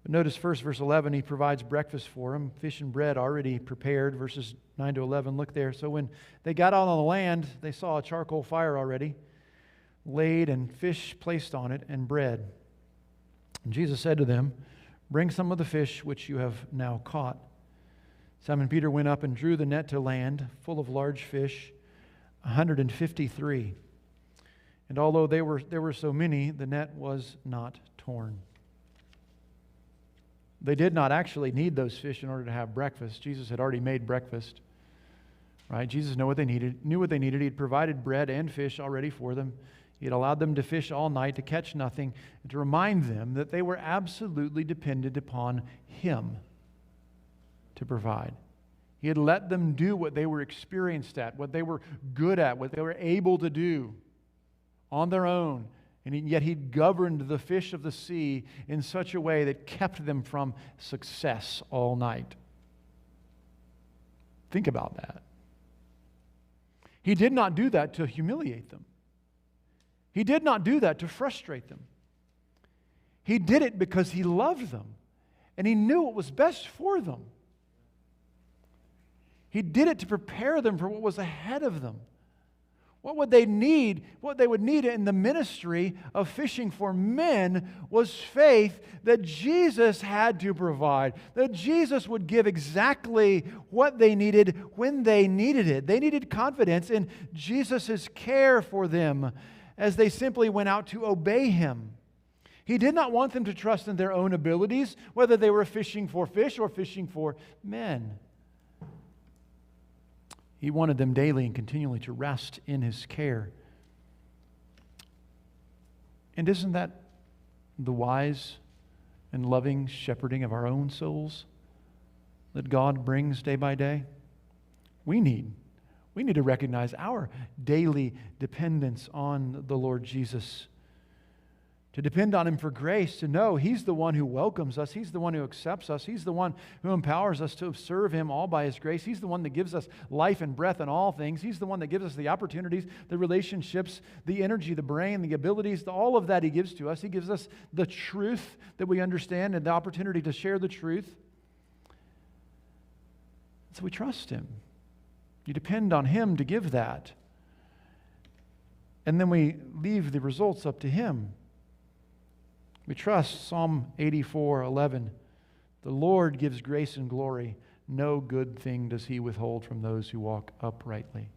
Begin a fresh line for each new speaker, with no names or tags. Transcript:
But notice first, verse 11, he provides breakfast for them, fish and bread already prepared. Verses 9 to 11, look there. So when they got out on the land, they saw a charcoal fire already laid and fish placed on it and bread. And Jesus said to them, "Bring some of the fish which you have now caught." Simon Peter went up and drew the net to land, full of large fish, 153. And although there were so many, the net was not torn. They did not actually need those fish in order to have breakfast. Jesus had already made breakfast. Right? Jesus knew what they needed. He had provided bread and fish already for them. He had allowed them to fish all night to catch nothing, and to remind them that they were absolutely dependent upon Him to provide. He had let them do what they were experienced at, what they were good at, what they were able to do on their own. And yet He'd governed the fish of the sea in such a way that kept them from success all night. Think about that. He did not do that to humiliate them. He did not do that to frustrate them. He did it because He loved them and He knew what was best for them. He did it to prepare them for what was ahead of them. What would they need? What they would need in the ministry of fishing for men was faith that Jesus had to provide, that Jesus would give exactly what they needed when they needed it. They needed confidence in Jesus' care for them as they simply went out to obey Him. He did not want them to trust in their own abilities, whether they were fishing for fish or fishing for men. He wanted them daily and continually to rest in His care. And isn't that the wise and loving shepherding of our own souls that God brings day by day? We need to recognize our daily dependence on the Lord Jesus. To depend on Him for grace, to know He's the one who welcomes us. He's the one who accepts us. He's the one who empowers us to serve Him all by His grace. He's the one that gives us life and breath in all things. He's the one that gives us the opportunities, the relationships, the energy, the brain, the abilities, all of that He gives to us. He gives us the truth that we understand and the opportunity to share the truth. So we trust Him. You depend on Him to give that. And then we leave the results up to Him. We trust Psalm 84:11. The Lord gives grace and glory. No good thing does He withhold from those who walk uprightly.